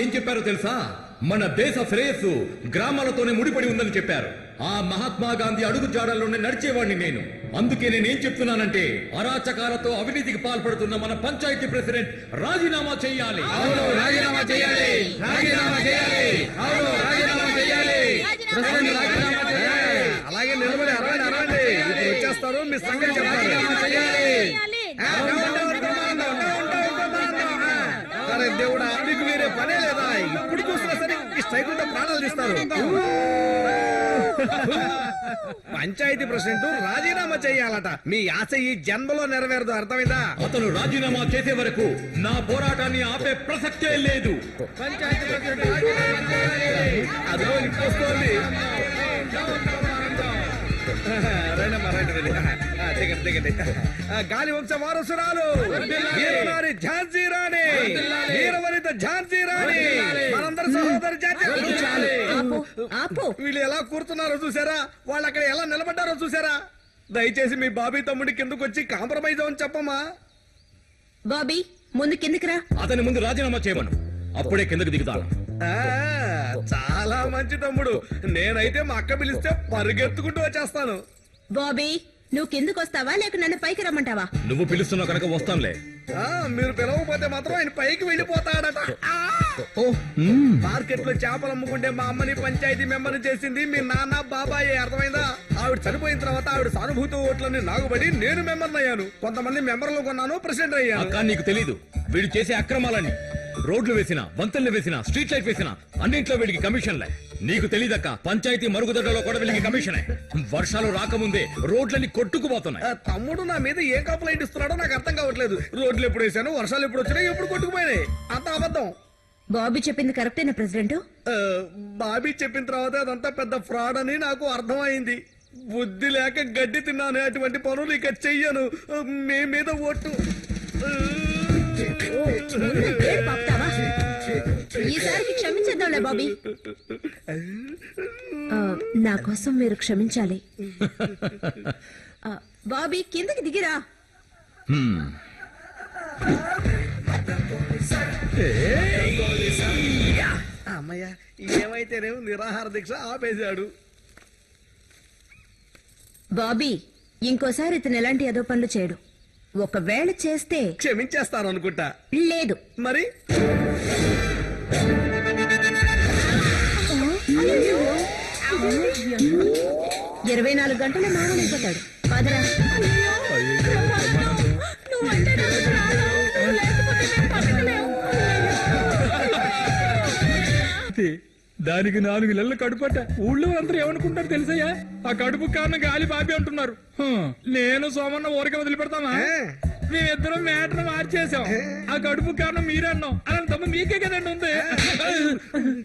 ఏం చెప్పారో తెలుసా? మన దేశ శ్రేయస్సు గ్రామాలతోనే ముడిపడి ఉందని చెప్పారు. ఆ మహాత్మా గాంధీ అడుగు జాడల్లోనే నడిచేవాడిని నేను. అందుకే నేనేం చెప్తున్నానంటే, అరాచకాలతో అవినీతికి పాల్పడుతున్న మన పంచాయతీ ప్రెసిడెంట్ రాజీనామా చేయాలి. అవును, రాజీనామా చేయాలి. రాజీనామా చేయాలి. అవును, రాజీనామా చేయాలి. ప్రెసిడెంట్ రాజీనామా చేయాలి. అలాగే నిలబడి అరవండి. ఇప్పుడు వచ్చేస్తారు, మీ సంగతి రాజీనామా చేయాలి. అరే దేవుడా, మీకు వేరే పనే లేదా? ఇప్పుడు చూసినా సరే ఈ స్ట్రైకులతో ప్రాణాలు తీస్తారు. పంచాయతీ ప్రెసిడెంట్ రాజీనామా చేయాలట. మీ ఆశ ఈ జన్మలో నెరవేరదు, అర్థమైందా? అతను రాజీనామా చేసే వరకు నా పోరాటాన్ని ఆపే ప్రసక్తే లేదు. పంచాయతీ ప్రెసిడెంట్ రాజీనామా చేయాలి. అదిగో ఇంకొస్తోంది. గాలి వంశ వారసురాలు వీరనారి ఝాన్సీ రాణి, వీరవనిత ఝాన్సీ రాణి, మనందరి సహోదరి ఝాన్సీ రాణి. వీళ్ళు ఎలా కూర్చున్నారో చూసారా? వాళ్ళు అక్కడ ఎలా నిలబడ్డారో చూసారా? దయచేసి మీ బాబీ తమ్ముడి కిందకు వచ్చి కాంప్రమైజ్ అని చెప్పమ్మా. బాబీ ముందు కిందకి రా. అతని ముందు రాజీనామా చేయమను, అప్పుడే కిందకు దిగుతాను. చాలా మంచి తమ్ముడు. నేనైతే మా అక్క పిలిస్తే పరిగెత్తుకుంటూ వచ్చేస్తాను. బాబీ నువ్వు కిందకు వస్తావా లేక నన్ను పైకి రమ్మంటావా? నువ్వు పిలుస్తున్నావు కనుక వస్తానులే. మీరు పిలవకపోతే మాత్రం ఆయన పైకి వెళ్ళిపోతాడట. మార్కెట్ లో చేపలు అమ్ముకుంటే మా అమ్మని పంచాయతీ మెంబర్ చేసింది మీ నాన్న బాబాయే, అర్థమైందా? ఆవిడ చనిపోయిన తర్వాత ఆవిడ సానుభూతి ఓట్లని నాగుబడి నేను మెంబర్ అయ్యాను. కొంతమంది మెంబర్లు కొన్నాను, ప్రెసిడెంట్ అయ్యాను. కానీ నీకు తెలీదు, వీడు చేసే అక్రమాలన్నీ. రోడ్లు వేసినా, వంతెనలు వేసినా, స్ట్రీట్ లైట్ వేసినా అన్నింట్లో వీడికి కమిషన్లే. నీకు తెలీదక్క, పంచాయతీ మరుగుదొడ్లలో కూడా వీళ్ళకి కమిషనే. వర్షాలు రాకముందే రోడ్లన్నీ కొట్టుకుపోతున్నాయి. తమ్ముడు నా మీద ఏం కంప్లైంట్ ఇస్తున్నాడో నాకు అర్థం కావట్లేదు. రోడ్లు ఎప్పుడు వేసాను, వర్షాలు ఎప్పుడు వచ్చినాయి, ఎప్పుడు కొట్టుకుపోయినాయి, అంత అబద్ధం. బాబీ చెప్పింది కరెక్టేనా ప్రెసిడెంట్? బాబీ చెప్పిన తర్వాత అదంతా పెద్ద ఫ్రాడ్ అని నాకు అర్థమైంది. బుద్ధి లేక గడ్డి తిన్నాను. అటువంటి పనులు ఇక చెయ్యను. మీ మీద ఓటు. ఈసారికి క్షమించేద్దాంలే బాబీ. నా కోసం మీరు క్షమించాలి. బాబీ కిందకి దిగిరా. అమ్మయ్య, ఏమైతేనేమో నిరాహార దీక్ష ఆపేశాడు. బాబీ ఇంకోసారి ఇతను ఎలాంటి ఏదో పనులు చేయడు. ఒకవేళ చేస్తే క్షమించేస్తాను అనుకుంటా. లేదు మరి 24 గంటల మామూలైపోతాడు. పదరా. దానికి 4 నెలలు కడుపట. ఊళ్ళో అందరూ ఏమనుకుంటారు తెలుసయ్యా? ఆ కడుపు కారణం గాలి బాబీ అంటున్నారు. నేను సోమన్న ఊరికే వదిలిపెడతామా? మేమిద్దరం మ్యాటర్ మార్చేసాం. ఆ కడుపు కారణం మీరే అన్నాం. అలా తమ్ము మీకే కదండి ఉంది.